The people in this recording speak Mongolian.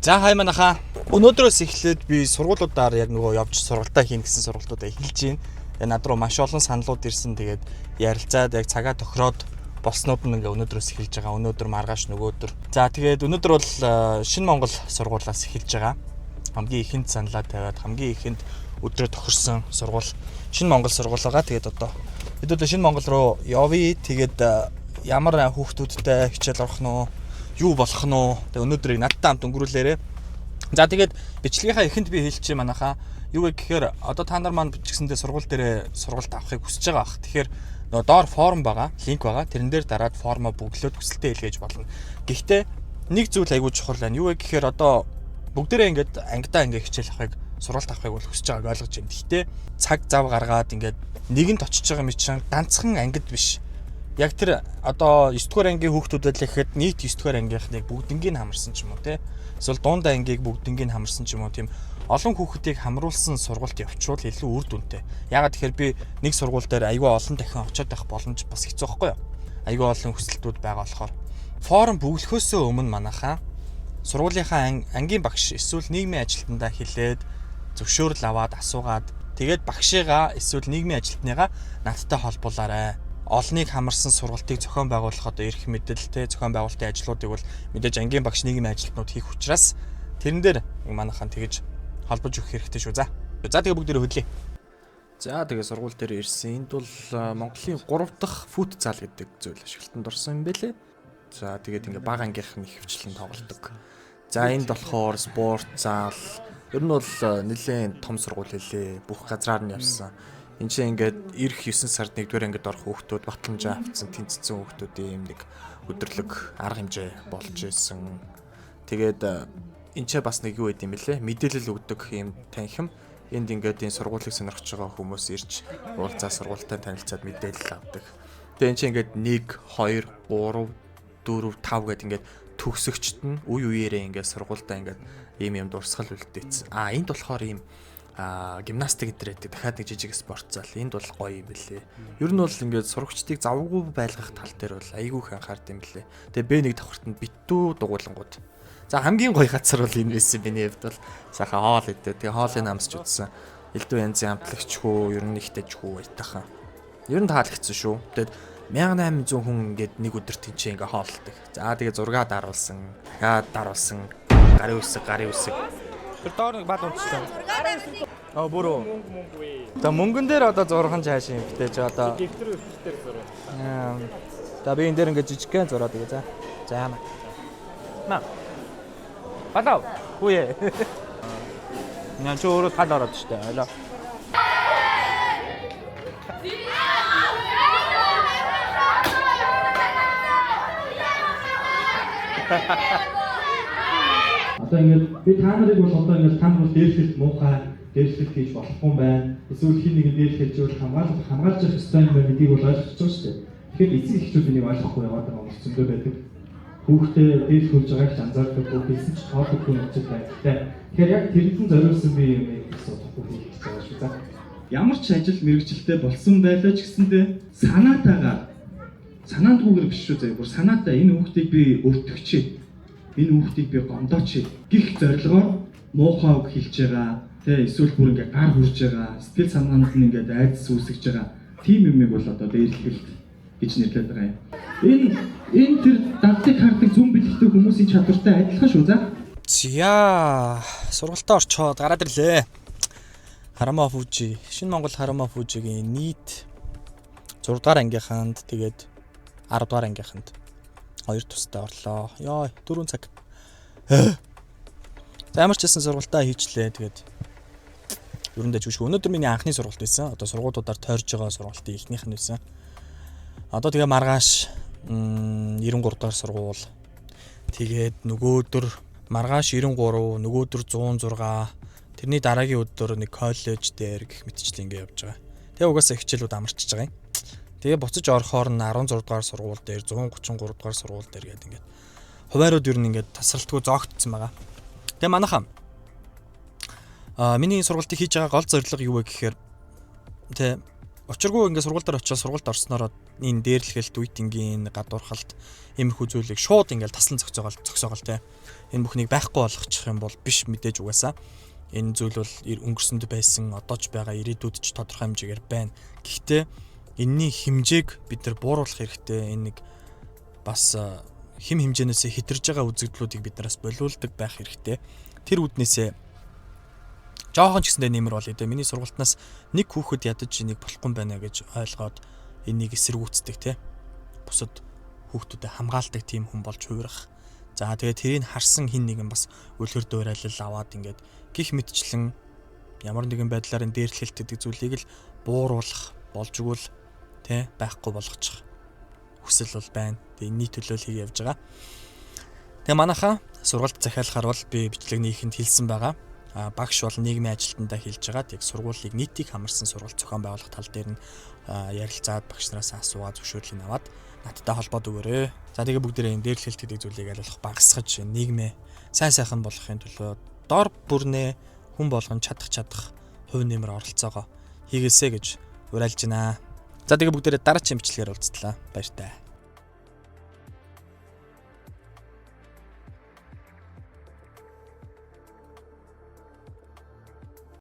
За хай манайхаа өнөөдрөөс эхлээд би сургуулиудаар яг нөгөө явж сургалтаа хийн гэсэн сургалтуудаа эхэлж байна. Над руу маш олон саналууд ирсэн. Тэгээд ярилцаад яг цагаа тохироод болснууд нь ингээ өнөөдрөөс эхэлж байгаа. Өнөөдөр маргааш нөгөөдөр. За тэгээд өнөөдөр бол Шинэ Монгол сургуулиас эхэлж байгаа. Хамгийн ихэнд саналаа тавиад хамгийн ихэнд өдрөө тохирсон сургууль Шинэ Монгол сургууль байгаа. Тэгээд одоо бид одоо Шинэ Монгол руу явъя. Тэгээд ямар хүүхдүүдтэй хичээл орох нь юу болох нь уу? Тэгээд өнөөдрийг надтай хамт өнгөрүүлээрэй. За тэгээд бичлэгийнхаа эхэнд би хэлчихье манайхаа. Юу вэ гэхээр одоо та нар маань бичгсэндээ сургууль дээрээ сургалт авахыг хүсэж байгаа бах. Тэгэхээр нөгөө доор форм байгаа, линк байгаа. Тэрэн дээр дараад формоо бүглөөд хүсэлтээ илгээж болно. Гэхдээ нэг зүйл айгүй чухал байна. Юу вэ гэхээр одоо бүгдээрээ ингээд ангидаа ингээд хичээл авахыг сургалт авахыг бол хүсэж байгааг ойлгож байна. Гэхдээ цаг зав гаргаад ингээд нэгэнд очиж байгаа мэт чинь ганцхан ангид биш. Яг тэр одоо 9 дугаар ангийн хүүхдүүдэд л ихэд нийт 9 дугаар ангийнхныг бүгднийг хамарсан ч юм уу те. Эсвэл дунд ангийг бүгднийг хамарсан ч юм уу тийм олон хүүхдийг хамруулсан сургалт явуучвал илүү үр дүнтэй. Ягаад тэгэхээр би нэг сургууль дээр аягүй олон дахин очиод байх боломж бас хэцүү байхгүй юу? Аягүй олон хүсэлтүүд байгаа болохоор форм бүглөхөөсөө өмнө манайхаа сургуулийнхаа ангийн багш эсвэл нийгмийн ажилтнаа хэлээд зөвшөөрөл аваад асуугаад тэгээд багшигаа эсвэл нийгмийн ажилтныгаа надтай холбуулаарай. Олныг хамарсан сургалтыг зохион байгуулах одоо эрх мэдэлтэй зохион байгуулалтын ажлуудыг бол мэдээж ангийн багш нийгмийн ажилтнууд хийх учраас тэрэн дээр манайхан тэгж холбож өгөх хэрэгтэй шүү. За тэгээ бүгдээрээ хөдлөе. За тэгээ сургууль дээр ирсэн. Энд бол Монголын 3 дахь фут зал гэдэг зүйл ашиглалтанд орсон юм байлээ. За тэгээд ингээ бага ангийнхан их хвчлэн тоглодог. За энд болохоор спорт зал. Ер нь бол нэлээд том сургууль хэлээ. Бүх газраар нь явсан. Энд чинь ингээд ирэх 9 сард 1-р ангид орох хүүхдүүд батламжаа авцсан тэнцсэн хүүхдүүдийн юм нэг өдөрлөг арга хэмжээ болж ирсэн. Тэгээд энэ ч бас нэг юу гэдэм бэлээ. Мэдээлэл өгдөг юм танхим. Энд ингээд энэ сургуулийг сонирхож байгаа хүмүүс ирж уулзаа сургуультай танилцаад мэдээлэл авдаг. Тэгээд энэ чинь ингээд 1 2 3 4 5 гэд ингээд төгсөгчд нь үе үеэрээ ингээд сургуультай ингээд ийм дурсгал үлдээсэн. Энд болохоор ийм гимнастик гэдэг дахиад нэг жижиг спорт зал. Энд бол гоё юм бэлээ. Ер нь бол ингээд сурагчдыг завгүй байлгах тал дээр бол айгүй их анхаард юм бэлээ. Тэгээ Б1 давхартанд битүү дугуулангууд. За хамгийн гоё газар бол энэ байсан миний хувьд бол сайхан хоол идэ. Тэгээ хоолыг амсч утсан. Элдв янзын амтлагч хөө, ер нь ихтэйч хөө айтахан. Ер нь таалагдсан шүү. Тэгээд 1800 хүн ингээд нэг өдөр тэнцээ ингээд хооллдог. За тэгээ зураг даруулсан, даруулсан, гарын үсэг. Тэр доор нэг бал унтчихсан. Бүрөө. За мөнгөн дээр одоо зурхан цааш юм битэж одоо. Дэвтэр дээр зураа. За би энэ дээр ингээд жижигхэн зураад гээ за. За яана. Балаа. Хүүе. Яа ч өөрөө тал ороод штэ. Ойлоо. Одоо ингээд би та нарыг бол одоо ингээд та нар дээрлэлт муухай дээрлэлт хийж болохгүй юм байна. Эсвэл хин нэг дээрлэлж бол хамгаалж явах ёстой юм байна гэдгийг бол ойлгож байгаа шүү дээ. Тэгэхээр эцэг эхчүүд энийг ойлгохгүй яваад байгаа юм зөндөө байдаг. Хүүхдээ дээрлэх хурж байгааг ч анзаардаг хүүхдээс ч тоодохгүй юм шиг байна. Тэгэхээр яг тэрэнд зориулсан би юм асуудахгүй хийх гэж байгаа шүү. За ямар ч ажил мэргэжилтэй болсон байлаа ч гэсэндээ санаандгүйгээр биш шүү заяа. Бүр санаатай энэ хүүхдийг би өртөгчээ. Энэ хүүхдийг би гомдооч гих зорилгоор муухай үг хэлж байгаа. Тэ эсвэл бүр ингээ гар хурж байгаа. Сэтгэл санаанд нь ингээ айдас үүсгэж байгаа. Тим юмыг бол одоо дээрлэлт гэж нэрлэдэг байгаа юм. Энэ тэр даддаг хардаг зүн бэлтгэдэг хүмүүсийн чадвартай адилхан шүү за. Зя сургалтаа орчоод гараад ирлээ. Харамаа Фужи, Шинэ Монгол Харамаа Фужигийн нийт 6 дугаар ангийнханд тэгээд 10 дугаар ангийнханд 2 тустай орлоо. Йоо 4 цаг. За ямар ч гэсэн сургалтаа хийчлээ. Тэгээд ерөндөө жишээ өнөөдөр миний анхны сургалт байсан. Одоо сургуулиудаар тойрж байгаа сургалтын эхнийх нь байсан. Одоо тэгээ маргааш 93 дугаар сургууль. Тэгээд нөгөөдөр маргааш 93, нөгөөдөр 106. Тэрний дараагийн өдөр нэг коллеж дээр гэх мэтчлэн ингэ явж байгаа. Тэгээ угаасаа хичээлүүд амарчж байгаа юм. Тэгээ буцаж орохоор нь 16 дугаар сургууль дээр 133 дугаар сургууль дээр гээд ингээд хуваарууд ер нь ингээд тасралтгүй зоогдсон байгаа. Тэгээ манайхаа миний сургалтыг хийж байгаа гол зорилго юу вэ гэхээр тэ Учиргүй ингээд сургуультай очиж сургуульд орснороо энэ дээрлэхэлт үеийнгийн гадуурхалт иймэрхүү зүйлийг шууд ингээд таслан зогсоогоол те. Энэ бүхнийг байхгүй болгочих юм бол биш мэдээж угаасаа. Энэ зүйл бол өнгөрсөнд байсан, одоо ч байгаа, ирээдүйд ч тодорхой хэмжээгээр байна. Гэхдээ энэний хэмжээг бид нар бууруулах хэрэгтэй. Энэ нэг бас хэм хэмжээнээс хэтэрж байгаа үзэгдлүүдийг бид нараас болиулдаг байх хэрэгтэй. Тэр үднээсээ жоохон ч гэсэндээ нэмэр болъё те. Миний сургалтнаас нэг хүүхэд ядаж энийг болохгүй юм байна гэж ойлгоод энийг эсэргүүцдэг те. Бусад хүүхдүүдэд хамгаалдаг тийм хүн болж хувирах. За тэгээд тэрийг харсан хин нэгэн бас үлгэр дуурайлал аваад ингээд гих мэдчлэн ямар нэгэн байдлаар энэ дээрлэлт гэдэг зүйлийг л бууруулах болж игэл те байхгүй болгочих хүсэл бол байна. Тэгээ энэний төлөө л хийж явж байгаа. Тэгээ манайхаа сургалт захиалахаар бол би бичлэгнийхэнд хэлсэн байгаа. Багш бол нийгмийн ажилтнаа хэлж байгаа. Яг сургуулийг нийтийг хамарсан сургалт зохион байгуулах тал дээр нь ярилцаад багш нараас асуугаад зөвшөөрлийг аваад надтай холбоод өгөөрэй. За тэгээ бүгдээрээ энэ дээрлэлт гэдэг зүйлийг аль болох багасгаж нийгмээ сайн сайхан болгохын төлөө дор бүрнээ хүн болгон чадах хувь нэмэр оролцоогоо хийгээсэй гэж уриалж байна. За тэгээ бүгдээрээ дараагийн бичлэгээр уулзтлаа. Баяр таа.